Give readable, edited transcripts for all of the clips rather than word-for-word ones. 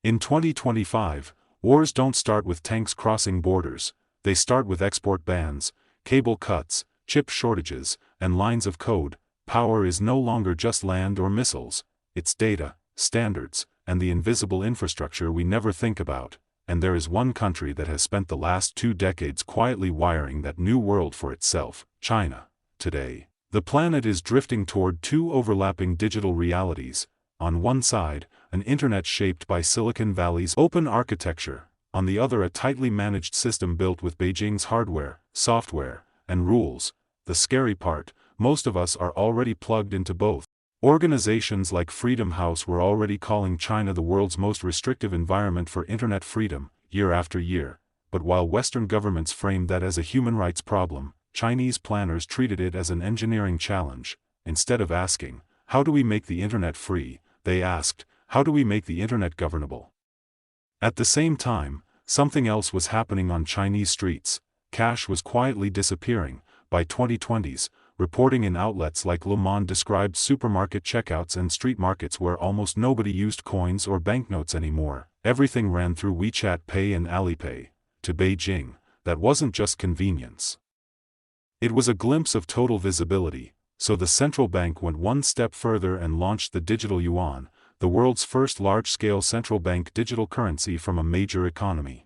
In 2025, wars don't start with tanks crossing borders, they start with export bans, cable cuts, chip shortages, and lines of code. Power is no longer just land or missiles, it's data, standards, and the invisible infrastructure we never think about. And there is one country that has spent the last 2 decades quietly wiring that new world for itself: China. Today, the planet is drifting toward 2 overlapping digital realities. On one side, an internet shaped by Silicon Valley's open architecture, on the other a tightly managed system built with Beijing's hardware, software, and rules. The scary part, most of us are already plugged into both. Organizations like Freedom House were already calling China the world's most restrictive environment for internet freedom, year after year. But while Western governments framed that as a human rights problem, Chinese planners treated it as an engineering challenge. Instead of asking, how do we make the internet free, they asked, how do we make the internet governable? At the same time, something else was happening on Chinese streets. Cash was quietly disappearing. By 2020s, reporting in outlets like Le Monde described supermarket checkouts and street markets where almost nobody used coins or banknotes anymore. Everything ran through WeChat Pay and Alipay. To Beijing, that wasn't just convenience. It was a glimpse of total visibility, so the central bank went one step further and launched the digital yuan, the world's first large-scale central bank digital currency from a major economy.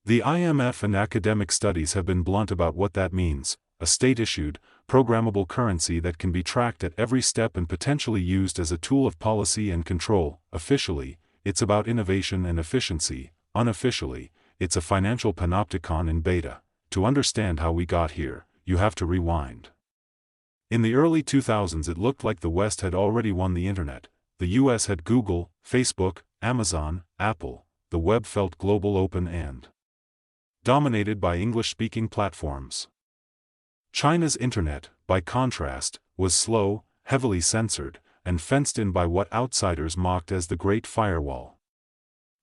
The IMF and academic studies have been blunt about what that means: a state-issued, programmable currency that can be tracked at every step and potentially used as a tool of policy and control. Officially, it's about innovation and efficiency. Unofficially, it's a financial panopticon in beta. To understand how we got here, you have to rewind. In the early 2000s, it looked like the West had already won the internet. The US had Google, Facebook, Amazon, Apple. The web felt global, open, and dominated by English-speaking platforms. China's internet, by contrast, was slow, heavily censored, and fenced in by what outsiders mocked as the Great Firewall.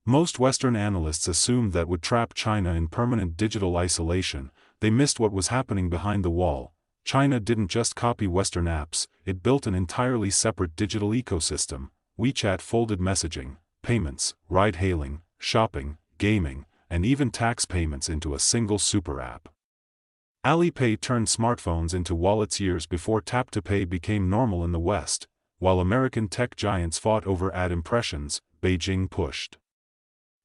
Most Western analysts assumed that would trap China in permanent digital isolation. They missed what was happening behind the wall. China didn't just copy Western apps, it built an entirely separate digital ecosystem: WeChat folded messaging, payments, ride-hailing, shopping, gaming, and even tax payments into a single super app. Alipay turned smartphones into wallets years before tap-to-pay became normal in the West. While American tech giants fought over ad impressions, Beijing pushed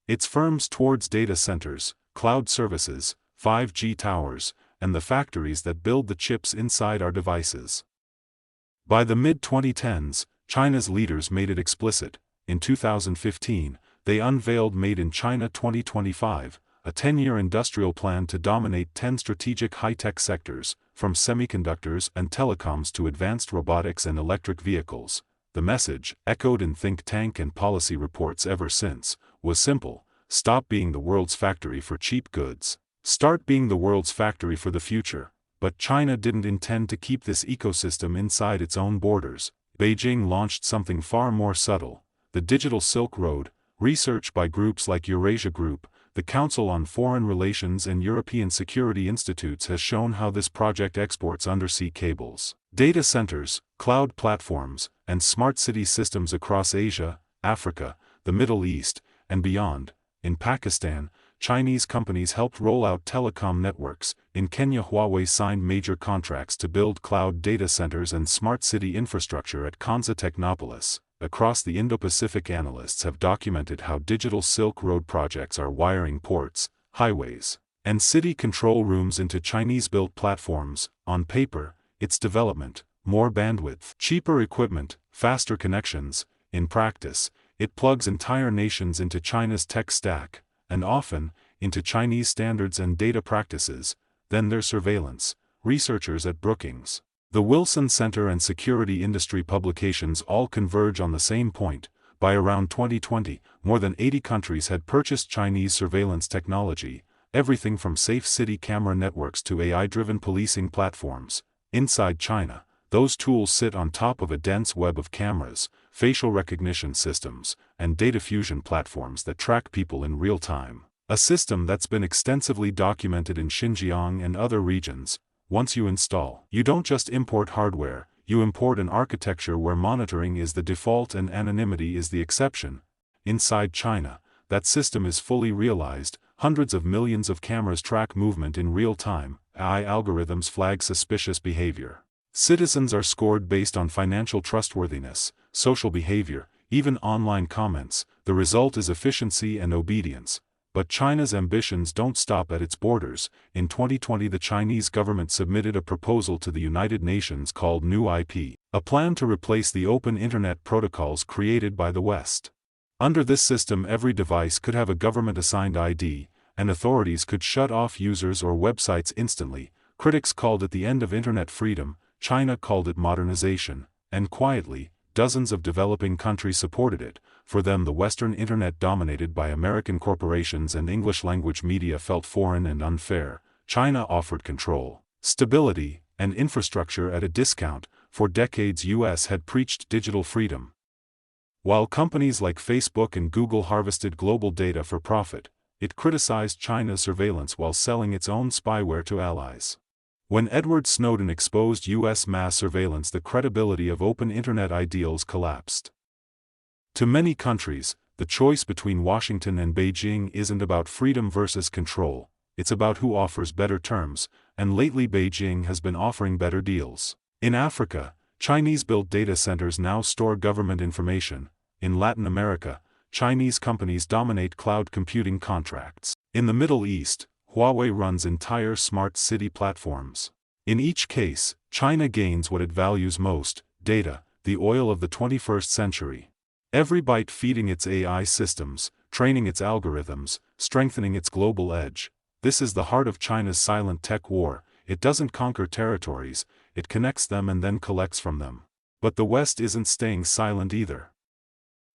its firms towards data centers, cloud services, 5G towers, and the factories that build the chips inside our devices. By the mid-2010s, China's leaders made it explicit. In 2015, they unveiled Made in China 2025, a 10-year industrial plan to dominate 10 strategic high-tech sectors, from semiconductors and telecoms to advanced robotics and electric vehicles. The message, echoed in think tank and policy reports ever since, was simple: stop being the world's factory for cheap goods. Start being the world's factory for the future. But China didn't intend to keep this ecosystem inside its own borders. Beijing launched something far more subtle: the Digital Silk Road. Research by groups like Eurasia Group, the Council on Foreign Relations, and European Security Institutes has shown how this project exports undersea cables, data centers, cloud platforms, and smart city systems across Asia, Africa, the Middle East, and beyond. In Pakistan, Chinese companies helped roll out telecom networks. In Kenya, Huawei signed major contracts to build cloud data centers and smart city infrastructure at Konza Technopolis. Across the Indo-Pacific, analysts have documented how digital Silk Road projects are wiring ports, highways, and city control rooms into Chinese-built platforms. On paper, it's development, more bandwidth, cheaper equipment, faster connections. In practice, it plugs entire nations into China's tech stack, and often, into Chinese standards and data practices. Then there's surveillance. Researchers at Brookings, the Wilson Center, and security industry publications all converge on the same point. By around 2020, more than 80 countries had purchased Chinese surveillance technology, everything from safe city camera networks to AI-driven policing platforms. Inside China, those tools sit on top of a dense web of cameras, facial recognition systems, and data fusion platforms that track people in real time. A system that's been extensively documented in Xinjiang and other regions. Once you install, you don't just import hardware, you import an architecture where monitoring is the default and anonymity is the exception. inside China. That system is fully realized. Hundreds of millions of cameras track movement in real time. AI algorithms flag suspicious behavior. Citizens are scored based on financial trustworthiness, social behavior, even online comments. The result is efficiency and obedience. But China's ambitions don't stop at its borders. In 2020, the Chinese government submitted a proposal to the United Nations called New IP, a plan to replace the open internet protocols created by the West. Under this system, every device could have a government-assigned ID, and authorities could shut off users or websites instantly. Critics called it the end of internet freedom, China called it modernization, and quietly, dozens of developing countries supported it. For them, the Western internet, dominated by American corporations and English-language media, felt foreign and unfair. China offered control, stability, and infrastructure at a discount. For decades, US had preached digital freedom. While companies like Facebook and Google harvested global data for profit, it criticized China's surveillance while selling its own spyware to allies. When Edward Snowden exposed US mass surveillance, the credibility of open internet ideals collapsed. To many countries, the choice between Washington and Beijing isn't about freedom versus control, it's about who offers better terms, and lately Beijing has been offering better deals. In Africa, Chinese-built data centers now store government information. In Latin America, Chinese companies dominate cloud computing contracts. In the Middle East, Huawei runs entire smart city platforms. In each case, China gains what it values most: data, the oil of the 21st century. Every byte feeding its AI systems, training its algorithms, strengthening its global edge. This is the heart of China's silent tech war. It doesn't conquer territories, it connects them and then collects from them. But the West isn't staying silent either.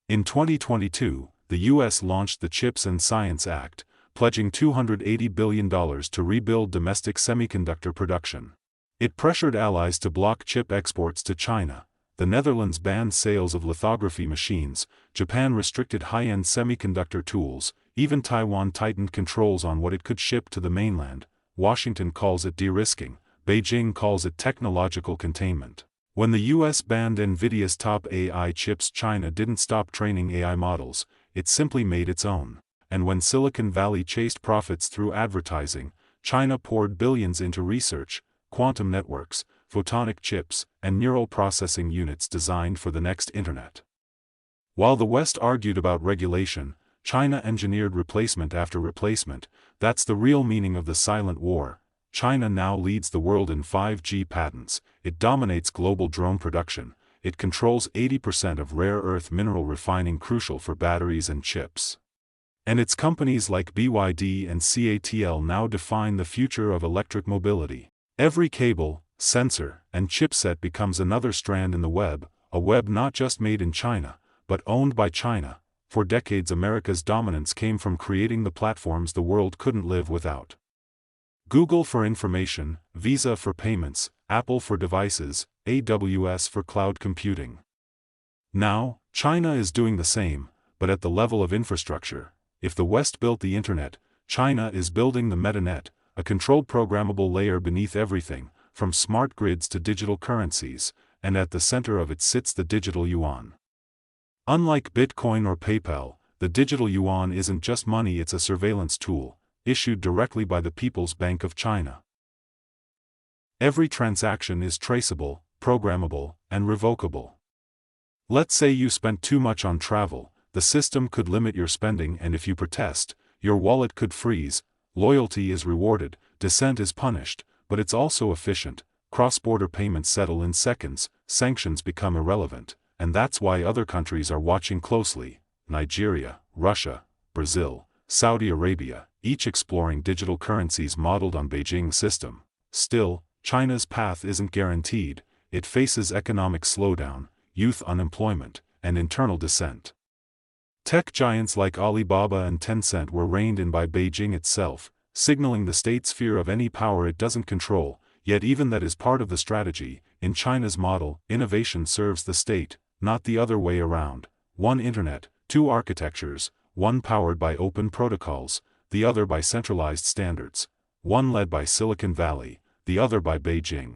In 2022, the US launched the CHIPS and Science Act, pledging $280 billion to rebuild domestic semiconductor production. It pressured allies to block chip exports to China. The Netherlands banned sales of lithography machines, Japan restricted high-end semiconductor tools, even Taiwan tightened controls on what it could ship to the mainland. Washington calls it de-risking, Beijing calls it technological containment. When the US banned NVIDIA's top AI chips, China didn't stop training AI models, it simply made its own. And when Silicon Valley chased profits through advertising, China poured billions into research, quantum networks, photonic chips, and neural processing units designed for the next internet. While the West argued about regulation, China engineered replacement after replacement. That's the real meaning of the silent war. China now leads the world in 5G patents, it dominates global drone production, it controls 80% of rare earth mineral refining crucial for batteries and chips. And its companies like BYD and CATL now define the future of electric mobility. Every cable, sensor, and chipset becomes another strand in the web, a web not just made in China, but owned by China. For decades, America's dominance came from creating the platforms the world couldn't live without. Google for information, Visa for payments, Apple for devices, AWS for cloud computing. Now, China is doing the same, but at the level of infrastructure. If the West built the internet, China is building the metanet, a controlled programmable layer beneath everything, from smart grids to digital currencies, and at the center of it sits the digital yuan. Unlike Bitcoin or PayPal, the digital yuan isn't just money, it's a surveillance tool, issued directly by the People's Bank of China. Every transaction is traceable, programmable, and revocable. Let's say you spent too much on travel, the system could limit your spending, and if you protest, your wallet could freeze. Loyalty is rewarded, dissent is punished, but it's also efficient. Cross-border payments settle in seconds, sanctions become irrelevant, and that's why other countries are watching closely. Nigeria, Russia, Brazil, Saudi Arabia, each exploring digital currencies modeled on Beijing's system. Still, China's path isn't guaranteed. It faces economic slowdown, youth unemployment, and internal dissent. Tech giants like Alibaba and Tencent were reined in by Beijing itself, signaling the state's fear of any power it doesn't control. Yet even that is part of the strategy. In China's model, innovation serves the state, not the other way around. One internet, two architectures, one powered by open protocols, the other by centralized standards. One led by Silicon Valley, the other by Beijing.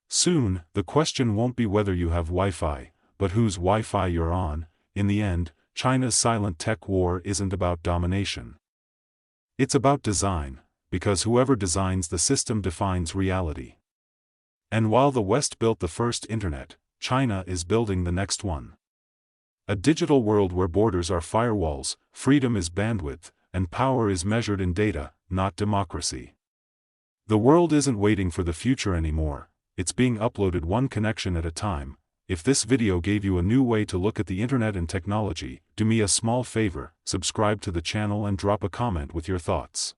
Soon, the question won't be whether you have Wi-Fi, but whose Wi-Fi you're on. In the end, China's silent tech war isn't about domination. It's about design, because whoever designs the system defines reality. And while the West built the first internet, China is building the next one. A digital world where borders are firewalls, freedom is bandwidth, and power is measured in data, not democracy. The world isn't waiting for the future anymore, it's being uploaded one connection at a time. If this video gave you a new way to look at the internet and technology, do me a small favor, subscribe to the channel and drop a comment with your thoughts.